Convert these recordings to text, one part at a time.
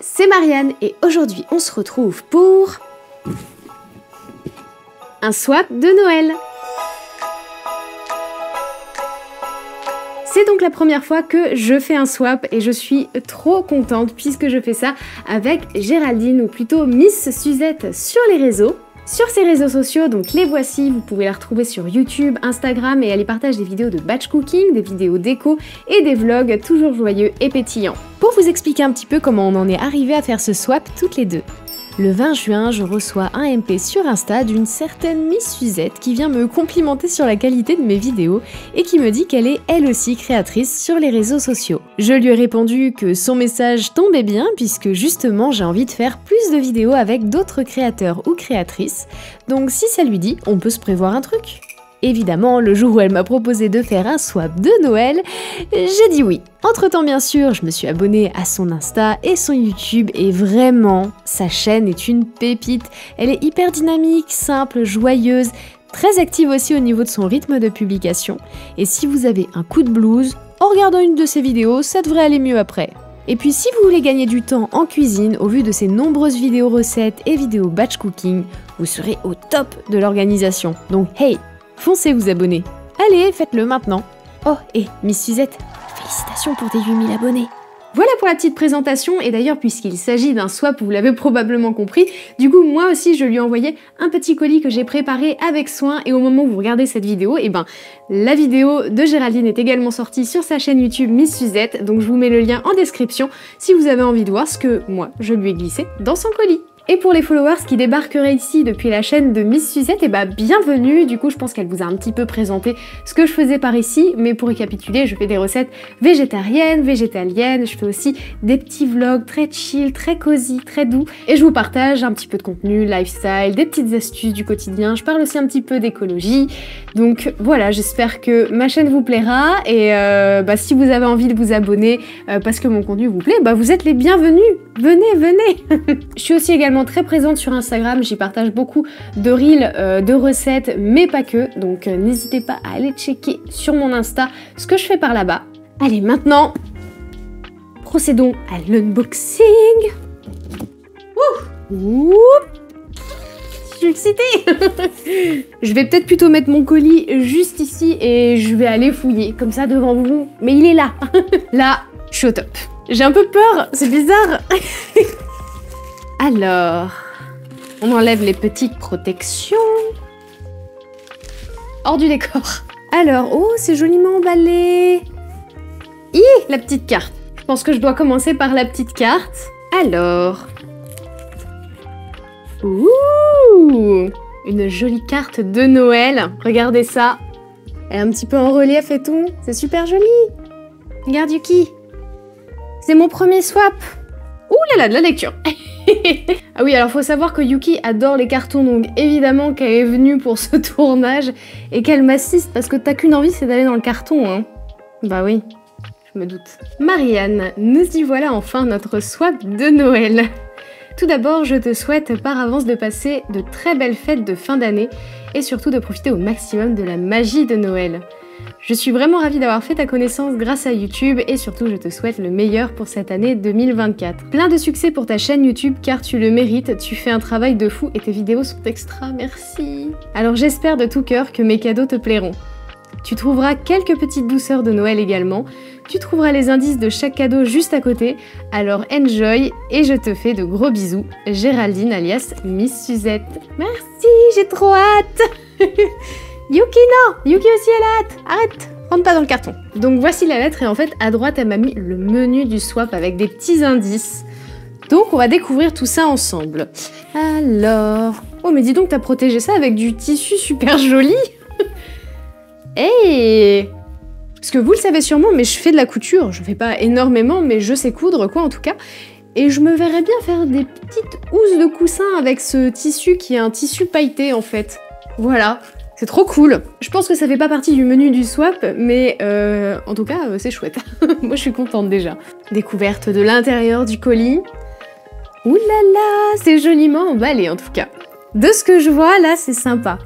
c'est Marianne et aujourd'hui on se retrouve pour un swap de Noël. C'est donc la première fois que je fais un swap et je suis trop contente puisque je fais ça avec Géraldine ou plutôt Miss Suzette sur les réseaux. Sur ses réseaux sociaux, donc les voici, vous pouvez la retrouver sur YouTube, Instagram et elle y partage des vidéos de batch cooking, des vidéos déco et des vlogs toujours joyeux et pétillants. Pour vous expliquer un petit peu comment on en est arrivé à faire ce swap toutes les deux. Le 20 juin, je reçois un MP sur Insta d'une certaine Miss Suzette qui vient me complimenter sur la qualité de mes vidéos et qui me dit qu'elle est elle aussi créatrice sur les réseaux sociaux. Je lui ai répondu que son message tombait bien puisque justement j'ai envie de faire plus de vidéos avec d'autres créateurs ou créatrices, donc si ça lui dit, on peut se prévoir un truc. Évidemment, le jour où elle m'a proposé de faire un swap de Noël, j'ai dit oui. Entre-temps, bien sûr, je me suis abonnée à son Insta et son YouTube et vraiment, sa chaîne est une pépite. Elle est hyper dynamique, simple, joyeuse, très active aussi au niveau de son rythme de publication. Et si vous avez un coup de blues, en regardant une de ses vidéos, ça devrait aller mieux après. Et puis si vous voulez gagner du temps en cuisine, au vu de ses nombreuses vidéos recettes et vidéos batch cooking, vous serez au top de l'organisation. Donc hey, foncez vous abonner. Allez, faites-le maintenant. Oh, et Miss Suzette, félicitations pour tes 8000 abonnés. Voilà pour la petite présentation, et d'ailleurs puisqu'il s'agit d'un swap, vous l'avez probablement compris, du coup moi aussi je lui ai envoyé un petit colis que j'ai préparé avec soin, et au moment où vous regardez cette vidéo, et ben la vidéo de Géraldine est également sortie sur sa chaîne YouTube Miss Suzette, donc je vous mets le lien en description si vous avez envie de voir ce que moi je lui ai glissé dans son colis. Et pour les followers qui débarqueraient ici depuis la chaîne de Miss Suzette, et bah bienvenue. Du coup je pense qu'elle vous a un petit peu présenté ce que je faisais par ici, mais pour récapituler, je fais des recettes végétariennes, végétaliennes, je fais aussi des petits vlogs très chill, très cosy, très doux, et je vous partage un petit peu de contenu, lifestyle, des petites astuces du quotidien, je parle aussi un petit peu d'écologie, donc voilà, j'espère que ma chaîne vous plaira, et si vous avez envie de vous abonner parce que mon contenu vous plaît, bah vous êtes les bienvenus, venez. Je suis aussi également très présente sur Instagram, j'y partage beaucoup de reels, de recettes, mais pas que, donc n'hésitez pas à aller checker sur mon Insta ce que je fais par là-bas. Allez, maintenant, procédons à l'unboxing. Ouh, je suis excitée. Je vais peut-être plutôt mettre mon colis juste ici et je vais aller fouiller, comme ça devant vous, mais il est là. Là, je suis au top. J'ai un peu peur, c'est bizarre. Alors, on enlève les petites protections. Hors du décor. Alors, oh, c'est joliment emballé. Hi, la petite carte. Je pense que je dois commencer par la petite carte. Alors. Ouh, une jolie carte de Noël. Regardez ça. Elle est un petit peu en relief et tout. C'est super joli. Regarde Yuki. C'est mon premier swap. Ouh là là, de la lecture. Ah oui, alors faut savoir que Yuki adore les cartons, donc évidemment qu'elle est venue pour ce tournage et qu'elle m'assiste parce que t'as qu'une envie, c'est d'aller dans le carton, hein. Bah oui, je me doute. Marianne, nous y voilà enfin, notre swap de Noël. Tout d'abord, je te souhaite par avance de passer de très belles fêtes de fin d'année et surtout de profiter au maximum de la magie de Noël. Je suis vraiment ravie d'avoir fait ta connaissance grâce à YouTube et surtout je te souhaite le meilleur pour cette année 2024. Plein de succès pour ta chaîne YouTube car tu le mérites, tu fais un travail de fou et tes vidéos sont extra, merci. Alors j'espère de tout cœur que mes cadeaux te plairont. Tu trouveras quelques petites douceurs de Noël également, tu trouveras les indices de chaque cadeau juste à côté, alors enjoy et je te fais de gros bisous, Géraldine alias Miss Suzette. Merci, j'ai trop hâte. Yuki non, Yuki aussi elle a hâte, arrête, rentre pas dans le carton. Donc voici la lettre et en fait à droite elle m'a mis le menu du swap avec des petits indices. Donc on va découvrir tout ça ensemble. Alors, oh mais dis donc t'as protégé ça avec du tissu super joli. Hey, parce que vous le savez sûrement mais je fais de la couture, je fais pas énormément mais je sais coudre quoi en tout cas. Et je me verrais bien faire des petites housses de coussin avec ce tissu qui est un tissu pailleté en fait. Voilà. C'est trop cool. Je pense que ça fait pas partie du menu du swap, mais en tout cas, c'est chouette. Moi, je suis contente déjà. Découverte de l'intérieur du colis. Ouh là là, c'est joliment emballé en tout cas. De ce que je vois, là, c'est sympa.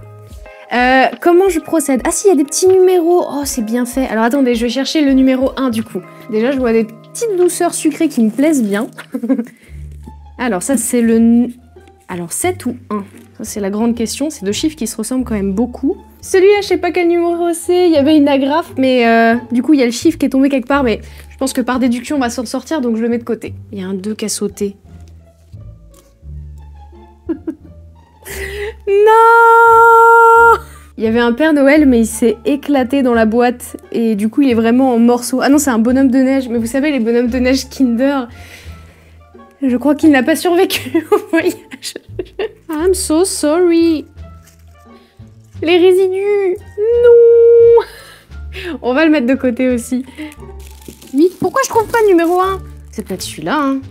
Comment je procède? Ah si, il y a des petits numéros. Oh, c'est bien fait. Alors attendez, je vais chercher le numéro 1 du coup. Déjà, je vois des petites douceurs sucrées qui me plaisent bien. Alors ça c'est le... Alors 7 ou 1? Ça c'est la grande question, c'est deux chiffres qui se ressemblent quand même beaucoup. Celui-là, je sais pas quel numéro c'est, il y avait une agrafe, mais du coup il y a le chiffre qui est tombé quelque part, mais je pense que par déduction on va s'en sortir, donc je le mets de côté. Il y a un 2 qui a sauté. Non! Il y avait un Père Noël, mais il s'est éclaté dans la boîte, et du coup il est vraiment en morceaux. Ah non, c'est un bonhomme de neige, mais vous savez les bonhommes de neige Kinder, je crois qu'il n'a pas survécu au voyage. I'm so sorry. Les résidus. Non. On va le mettre de côté aussi. Oui, pourquoi je trouve pas le numéro 1? C'est peut-être celui-là, hein.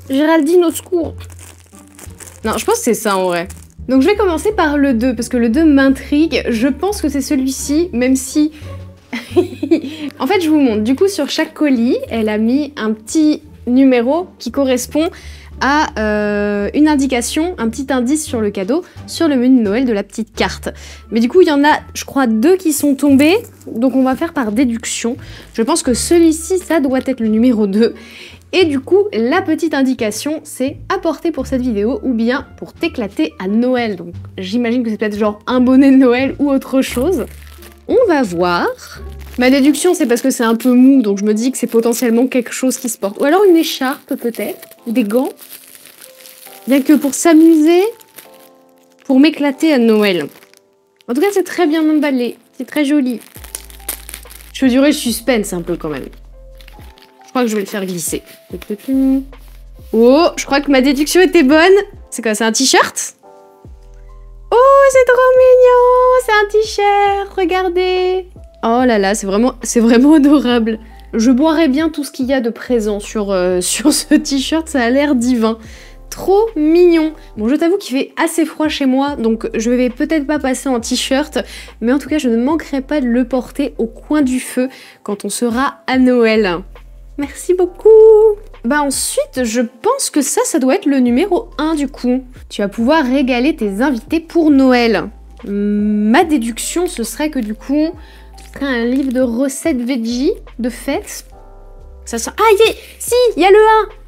Géraldine, au secours. Non, je pense que c'est ça en vrai. Donc je vais commencer par le 2, parce que le 2 m'intrigue. Je pense que c'est celui-ci, même si... En fait, je vous montre. Du coup, sur chaque colis, elle a mis un petit numéro qui correspond à une indication, un petit indice sur le cadeau, sur le menu de Noël de la petite carte. Mais du coup, il y en a, je crois, 2 qui sont tombés, donc on va faire par déduction. Je pense que celui-ci, ça doit être le numéro 2. Et du coup, la petite indication, c'est apporter pour cette vidéo ou bien pour t'éclater à Noël. Donc j'imagine que c'est peut-être genre un bonnet de Noël ou autre chose. On va voir. Ma déduction, c'est parce que c'est un peu mou, donc je me dis que c'est potentiellement quelque chose qui se porte. Ou alors une écharpe, peut-être. Ou des gants. Bien que pour s'amuser, pour m'éclater à Noël. En tout cas, c'est très bien emballé. C'est très joli. Je veux durer le suspense un peu quand même. Je crois que je vais le faire glisser. Oh, je crois que ma déduction était bonne. C'est quoi, c'est un t-shirt? Oh, c'est trop mignon! C'est un t-shirt, regardez! Oh là là, c'est vraiment adorable. Je boirais bien tout ce qu'il y a de présent sur ce t-shirt, ça a l'air divin. Trop mignon. Bon, je t'avoue qu'il fait assez froid chez moi, donc je vais peut-être pas passer en t-shirt, mais en tout cas, je ne manquerai pas de le porter au coin du feu quand on sera à Noël. Merci beaucoup! Bah ensuite, je pense que ça doit être le numéro 1 du coup. Tu vas pouvoir régaler tes invités pour Noël. Ma déduction, ce serait que du coup, ce serait un livre de recettes veggie de fête. Ça sent... Ah, si, il y a le 1!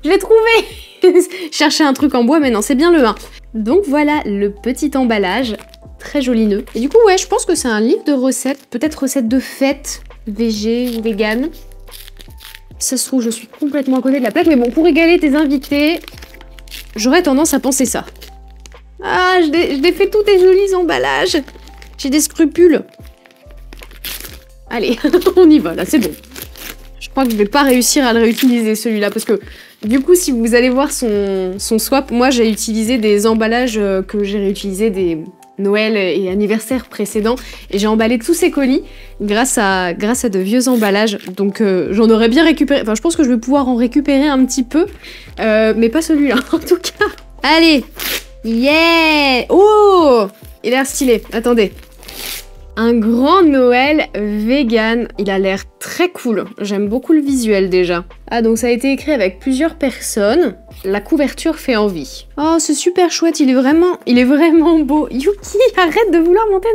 Je l'ai trouvé! Je cherchais un truc en bois, mais non, c'est bien le 1. Donc voilà le petit emballage, très jolineux. Et du coup, ouais, je pense que c'est un livre de recettes, peut-être recettes de fête, végé ou vegan. Ça se trouve, je suis complètement à côté de la plaque, mais bon, pour régaler tes invités, j'aurais tendance à penser ça. Ah, je défais tous tes jolis emballages. J'ai des scrupules. Allez, on y va, là, c'est bon. Je crois que je vais pas réussir à le réutiliser, celui-là, parce que, du coup, si vous allez voir son swap, moi, j'ai utilisé des emballages que j'ai réutilisés des Noël et anniversaire précédents, et j'ai emballé tous ces colis grâce à de vieux emballages, donc j'en aurais bien récupéré, enfin je pense que je vais pouvoir en récupérer un petit peu, mais pas celui-là en tout cas. Allez, yeah. Oh, il a l'air stylé, attendez. Un grand Noël vegan, il a l'air très cool, j'aime beaucoup le visuel déjà. Ah donc ça a été écrit avec plusieurs personnes, la couverture fait envie. Oh c'est super chouette, il est vraiment beau. Yuki, arrête de vouloir monter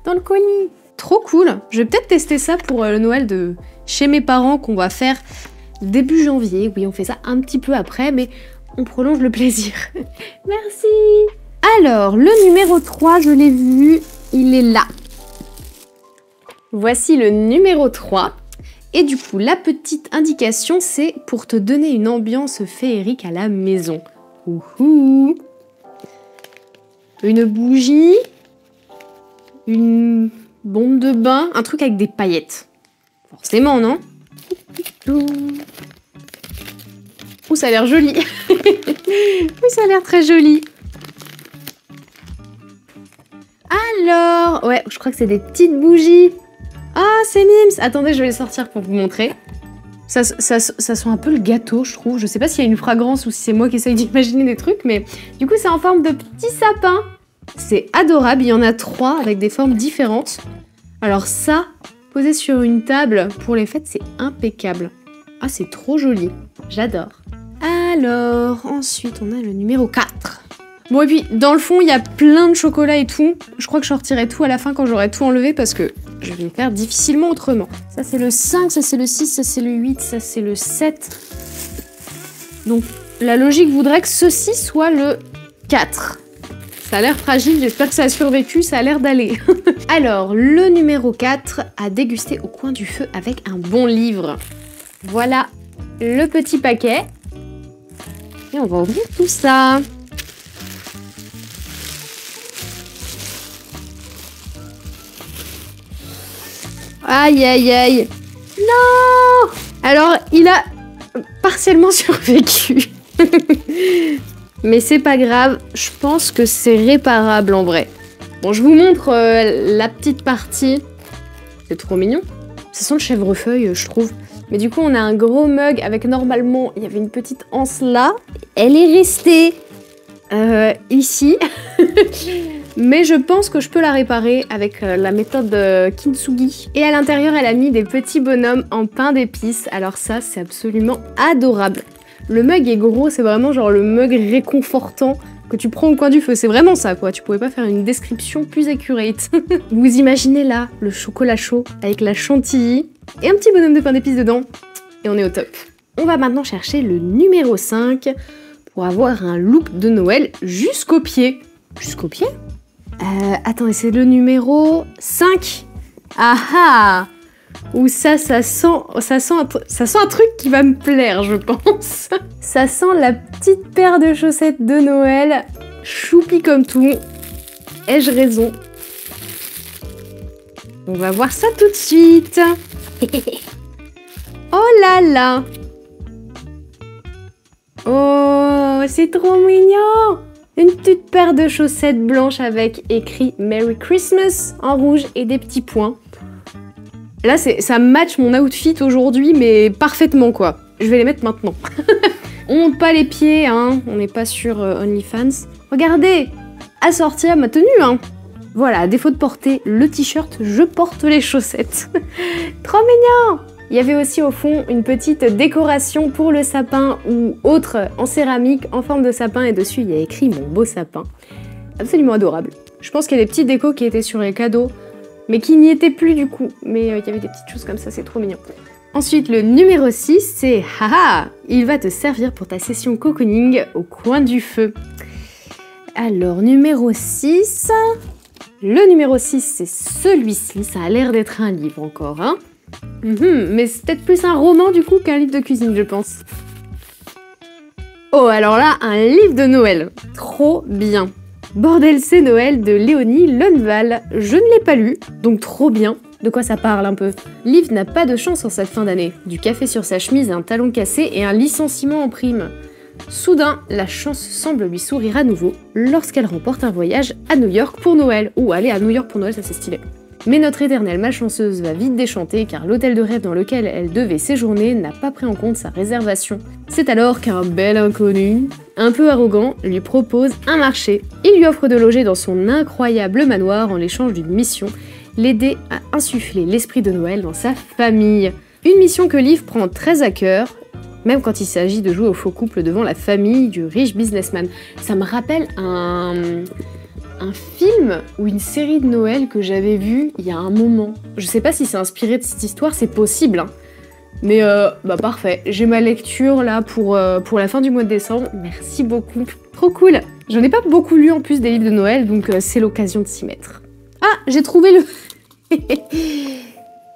dans le colis. Trop cool, je vais peut-être tester ça pour le Noël de chez mes parents qu'on va faire début janvier. Oui on fait ça un petit peu après mais on prolonge le plaisir. Merci. Alors le numéro 3 je l'ai vu, il est là. Voici le numéro 3. Et du coup, la petite indication, c'est pour te donner une ambiance féerique à la maison. Ouhou. Une bougie. Une bombe de bain. Un truc avec des paillettes. Forcément, non? Ouh, ça a l'air joli. Oui, ça a l'air très joli. Alors, ouais, je crois que c'est des petites bougies. Ah, c'est Mims! Attendez, je vais les sortir pour vous montrer. Ça sent un peu le gâteau, je trouve. Je sais pas s'il y a une fragrance ou si c'est moi qui essaye d'imaginer des trucs, mais du coup, c'est en forme de petit sapin. C'est adorable, il y en a 3 avec des formes différentes. Alors ça, posé sur une table pour les fêtes, c'est impeccable. Ah, c'est trop joli. J'adore. Alors, ensuite, on a le numéro 4. Bon, et puis, dans le fond, il y a plein de chocolat et tout. Je crois que je sortirai tout à la fin quand j'aurai tout enlevé parce que je vais me faire difficilement autrement. Ça, c'est le 5, ça, c'est le 6, ça, c'est le 8, ça, c'est le 7. Donc la logique voudrait que ceci soit le 4. Ça a l'air fragile, j'espère que ça a survécu, ça a l'air d'aller. Alors, le numéro 4, à déguster au coin du feu avec un bon livre. Voilà le petit paquet. Et on va ouvrir tout ça. Aïe, aïe, aïe. Non! Alors, il a partiellement survécu. Mais c'est pas grave, je pense que c'est réparable en vrai. Bon, je vous montre la petite partie. C'est trop mignon. Ça sent le chèvrefeuille, je trouve. Mais du coup, on a un gros mug avec normalement, il y avait une petite anse là. Elle est restée ici. Mais je pense que je peux la réparer avec la méthode Kintsugi. Et à l'intérieur, elle a mis des petits bonhommes en pain d'épices. Alors ça, c'est absolument adorable. Le mug est gros, c'est vraiment genre le mug réconfortant que tu prends au coin du feu. C'est vraiment ça, quoi. Tu pouvais pas faire une description plus accurate. Vous imaginez là, le chocolat chaud avec la chantilly et un petit bonhomme de pain d'épices dedans. Et on est au top. On va maintenant chercher le numéro 5 pour avoir un look de Noël jusqu'aux pieds. Jusqu'aux pieds? Attends, c'est le numéro 5. Ah ah! Ou ça sent un truc qui va me plaire, je pense. Ça sent la petite paire de chaussettes de Noël, choupi comme tout. Ai-je raison? On va voir ça tout de suite. Oh là là! Oh, c'est trop mignon! Une petite paire de chaussettes blanches avec écrit Merry Christmas en rouge et des petits points. Là, ça match mon outfit aujourd'hui, mais parfaitement, quoi. Je vais les mettre maintenant. On monte pas les pieds, hein. On n'est pas sur OnlyFans. Regardez, assorti à ma tenue, hein. Voilà, à défaut de porter le t-shirt, je porte les chaussettes. Trop mignon! Il y avait aussi au fond une petite décoration pour le sapin ou autre en céramique en forme de sapin et dessus il y a écrit mon beau sapin. Absolument adorable. Je pense qu'il y a des petits décos qui étaient sur les cadeaux, mais qui n'y étaient plus du coup. Mais il y avait des petites choses comme ça, c'est trop mignon. Ensuite, le numéro 6, c'est haha, il va te servir pour ta session cocooning au coin du feu. Alors, numéro 6. Le numéro 6, c'est celui-ci. Ça a l'air d'être un livre encore, hein. Mais c'est peut-être plus un roman du coup qu'un livre de cuisine, je pense. Oh, alors là, un livre de Noël. Trop bien. Bordel, c'est Noël de Léonie Lonneval. Je ne l'ai pas lu, donc trop bien. De quoi ça parle un peu? Liv n'a pas de chance en cette fin d'année. Du café sur sa chemise, un talon cassé et un licenciement en prime. Soudain, la chance semble lui sourire à nouveau lorsqu'elle remporte un voyage à New York pour Noël. Ou aller à New York pour Noël, ça c'est stylé. Mais notre éternelle malchanceuse va vite déchanter car l'hôtel de rêve dans lequel elle devait séjourner n'a pas pris en compte sa réservation. C'est alors qu'un bel inconnu, un peu arrogant, lui propose un marché. Il lui offre de loger dans son incroyable manoir en l'échange d'une mission, l'aider à insuffler l'esprit de Noël dans sa famille. Une mission que Liv prend très à cœur, même quand il s'agit de jouer au faux couple devant la famille du riche businessman. Ça me rappelle un film ou une série de Noël que j'avais vu il y a un moment. Je sais pas si c'est inspiré de cette histoire, c'est possible, hein. Mais bah parfait, j'ai ma lecture là pour la fin du mois de décembre. Merci beaucoup, trop cool. J'en ai pas beaucoup lu en plus des livres de Noël, donc c'est l'occasion de s'y mettre. Ah, j'ai trouvé le...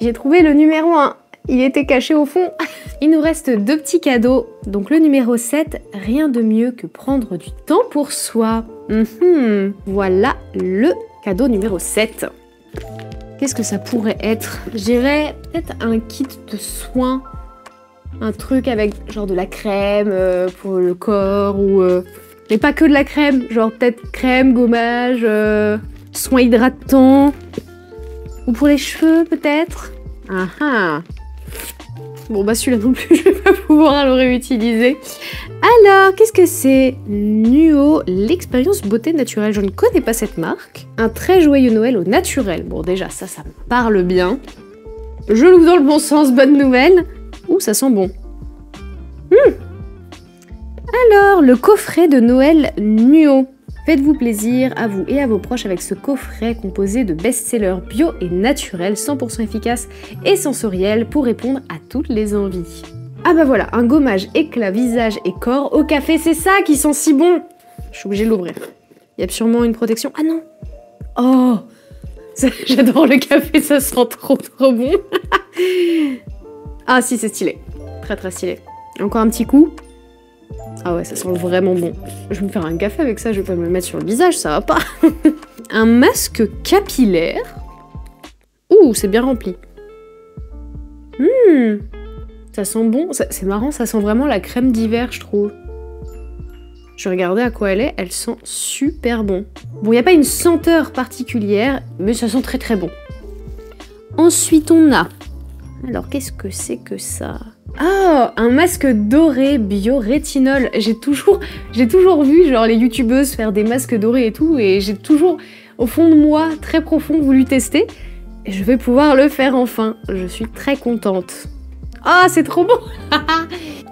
j'ai trouvé le numéro 1. Il était caché au fond. Il nous reste 2 petits cadeaux. Donc le numéro 7, rien de mieux que prendre du temps pour soi. Voilà le cadeau numéro 7. Qu'est-ce que ça pourrait être? Je dirais peut-être un kit de soins. Un truc avec genre de la crème pour le corps ou... Mais pas que de la crème, genre peut-être crème, gommage, soins hydratants. Ou pour les cheveux peut-être. Ah ah. Bon bah celui-là non plus, je vais pas pouvoir le réutiliser. Alors, qu'est-ce que c'est? Nuo, l'expérience beauté naturelle. Je ne connais pas cette marque. Un très joyeux Noël au naturel. Bon déjà, ça me parle bien. Je l'ouvre dans le bon sens, bonne nouvelle. Ouh, ça sent bon. Alors, le coffret de Noël Nuo. Faites-vous plaisir à vous et à vos proches avec ce coffret composé de best-sellers bio et naturels, 100% efficaces et sensoriels pour répondre à toutes les envies. Ah bah voilà, un gommage éclat, visage et corps au café, c'est ça qui sent si bon. Je suis obligée de l'ouvrir. Il y a sûrement une protection. Ah non. Oh, j'adore le café, ça sent trop bon. Ah si, c'est stylé. Très très stylé. Encore un petit coup. Ah ouais, ça sent vraiment bon. Je vais me faire un café avec ça, je vais pas me le mettre sur le visage, ça va pas. Un masque capillaire. Ouh, c'est bien rempli. Ça sent bon. C'est marrant, ça sent vraiment la crème d'hiver, je trouve. Je vais regarder à quoi elle sent super bon. Bon, il n'y a pas une senteur particulière, mais ça sent très très bon. Ensuite, on a... Alors, qu'est-ce que c'est que ça? Ah, un masque doré bio-rétinol. J'ai toujours vu genre les youtubeuses faire des masques dorés et tout, et j'ai toujours, au fond de moi, très profond, voulu tester. Et je vais pouvoir le faire enfin. Je suis très contente. Ah, c'est trop bon.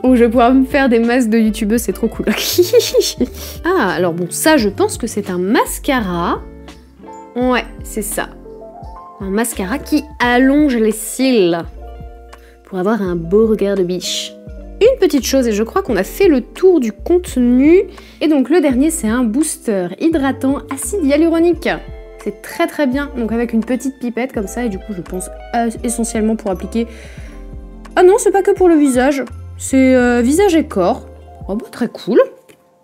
Oh, je vais pouvoir me faire des masques de youtubeuses, c'est trop cool. Ah, alors bon, ça, je pense que c'est un mascara. Ouais, c'est ça. Un mascara qui allonge les cils pour avoir un beau regard de biche. Une petite chose, et je crois qu'on a fait le tour du contenu. Et donc le dernier, c'est un booster hydratant acide hyaluronique. C'est très très bien, donc avec une petite pipette comme ça, et du coup je pense essentiellement pour appliquer... Ah non, c'est pas que pour le visage, c'est visage et corps. Oh bah très cool.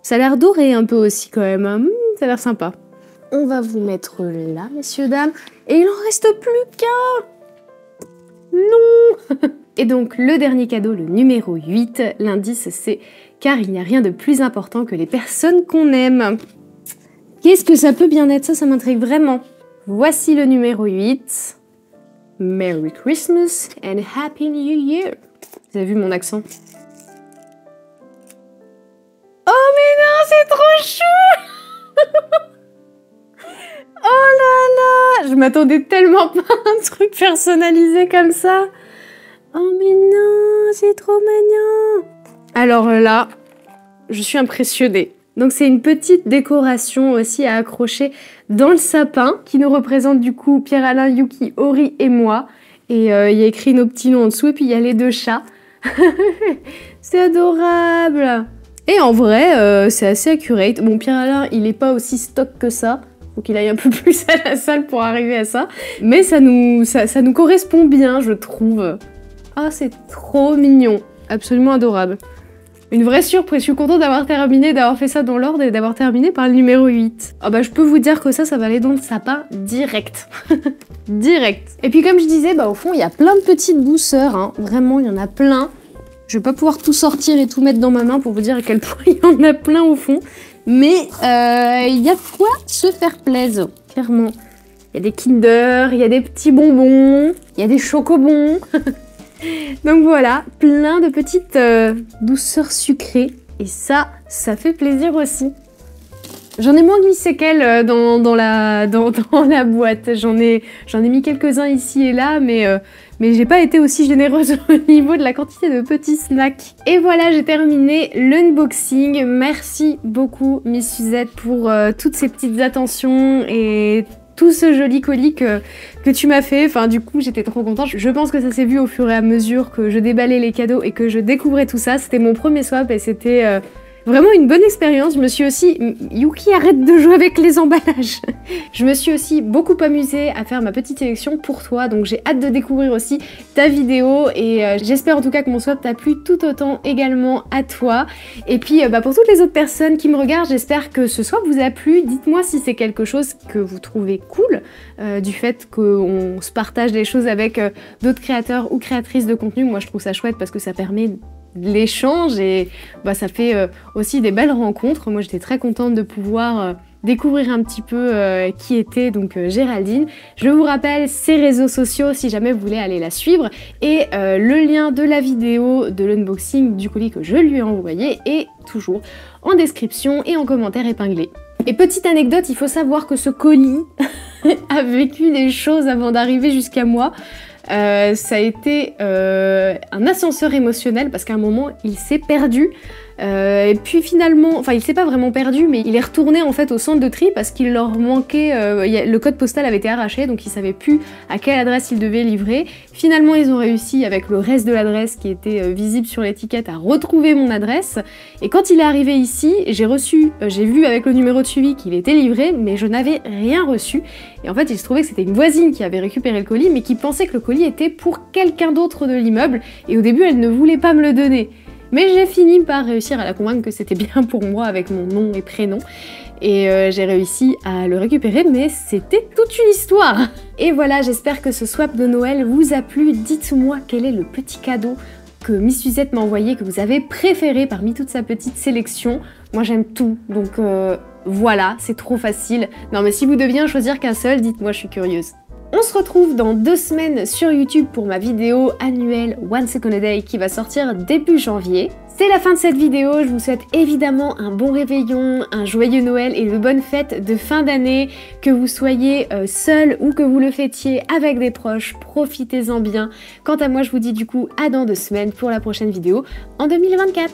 Ça a l'air doré un peu aussi quand même, ça a l'air sympa. On va vous mettre là, messieurs, dames, et il en reste plus qu'un. Non. Et donc le dernier cadeau, le numéro 8, l'indice c'est « Car il n'y a rien de plus important que les personnes qu'on aime ». Qu'est-ce que ça peut bien être? Ça m'intrigue vraiment. Voici le numéro 8. Merry Christmas and Happy New Year. Vous avez vu mon accent? Oh mais non, c'est trop chou. Oh là là, je m'attendais tellement pas à un truc personnalisé comme ça. Oh mais non, c'est trop mignon. Alors là, je suis impressionnée. Donc c'est une petite décoration aussi à accrocher dans le sapin qui nous représente du coup Pierre-Alain, Yuki, Ori et moi. Et il y a écrit nos petits noms en dessous et puis il y a les deux chats. C'est adorable. Et en vrai, c'est assez accurate. Bon, Pierre-Alain, il est pas aussi stock que ça. Faut qu'il aille un peu plus à la salle pour arriver à ça. Mais ça nous correspond bien, je trouve. Ah, c'est trop mignon. Absolument adorable. Une vraie surprise, je suis contente d'avoir terminé, d'avoir fait ça dans l'ordre et d'avoir terminé par le numéro 8. Ah bah je peux vous dire que ça va aller dans le sapin direct. Direct. Et puis comme je disais, bah au fond il y a plein de petites douceurs, hein. Vraiment il y en a plein. Je vais pas pouvoir tout sortir et tout mettre dans ma main pour vous dire à quel point il y en a plein au fond. Mais il y a de quoi se faire plaisir, clairement. Il y a des Kinder, il y a des petits bonbons, il y a des chocobons. Donc voilà, plein de petites douceurs sucrées. Et ça fait plaisir aussi. J'en ai moins glissé qu'elle dans la boîte. J'en ai mis quelques-uns ici et là, mais j'ai pas été aussi généreuse au niveau de la quantité de petits snacks. Et voilà, j'ai terminé l'unboxing. Merci beaucoup, Miss Suzette, pour toutes ces petites attentions et tout ce joli colis que tu m'as fait. Enfin, du coup, j'étais trop contente. Je pense que ça s'est vu au fur et à mesure que je déballais les cadeaux et que je découvrais tout ça. C'était mon premier swap et c'était vraiment une bonne expérience. Je me suis aussi... Yuki, arrête de jouer avec les emballages. Je me suis aussi beaucoup amusée à faire ma petite sélection pour toi. Donc j'ai hâte de découvrir aussi ta vidéo. Et j'espère en tout cas que mon swap t'a plu tout autant également à toi. Et puis pour toutes les autres personnes qui me regardent, j'espère que ce swap vous a plu. Dites-moi si c'est quelque chose que vous trouvez cool. Du fait qu'on se partage des choses avec d'autres créateurs ou créatrices de contenu. Moi je trouve ça chouette parce que ça permet l'échange et ça fait aussi des belles rencontres. Moi j'étais très contente de pouvoir découvrir un petit peu qui était donc Géraldine. Je vous rappelle ses réseaux sociaux si jamais vous voulez aller la suivre et le lien de la vidéo de l'unboxing du colis que je lui ai envoyé est toujours en description et en commentaire épinglé. Et petite anecdote, il faut savoir que ce colis a vécu des choses avant d'arriver jusqu'à moi. Ça a été un ascenseur émotionnel parce qu'à un moment il s'est perdu. Et puis finalement, enfin il s'est pas vraiment perdu, mais il est retourné en fait au centre de tri parce qu'il leur manquait, le code postal avait été arraché, donc ils savaient plus à quelle adresse ils devaient livrer. Finalement ils ont réussi avec le reste de l'adresse qui était visible sur l'étiquette à retrouver mon adresse. Et quand il est arrivé ici, j'ai vu avec le numéro de suivi qu'il était livré, mais je n'avais rien reçu. Et en fait il se trouvait que c'était une voisine qui avait récupéré le colis, mais qui pensait que le colis était pour quelqu'un d'autre de l'immeuble. Et au début elle ne voulait pas me le donner. Mais j'ai fini par réussir à la convaincre que c'était bien pour moi avec mon nom et prénom. Et j'ai réussi à le récupérer, mais c'était toute une histoire. Et voilà, j'espère que ce swap de Noël vous a plu. Dites-moi quel est le petit cadeau que Miss Suzette m'a envoyé, que vous avez préféré parmi toute sa petite sélection. Moi j'aime tout, donc voilà, c'est trop facile. Non mais si vous deviez en choisir qu'un seul, dites-moi, je suis curieuse. On se retrouve dans 2 semaines sur YouTube pour ma vidéo annuelle One Second a Day qui va sortir début janvier. C'est la fin de cette vidéo, je vous souhaite évidemment un bon réveillon, un joyeux Noël et de bonnes fêtes de fin d'année. Que vous soyez seul ou que vous le fêtiez avec des proches, profitez-en bien. Quant à moi, je vous dis du coup à dans 2 semaines pour la prochaine vidéo en 2024.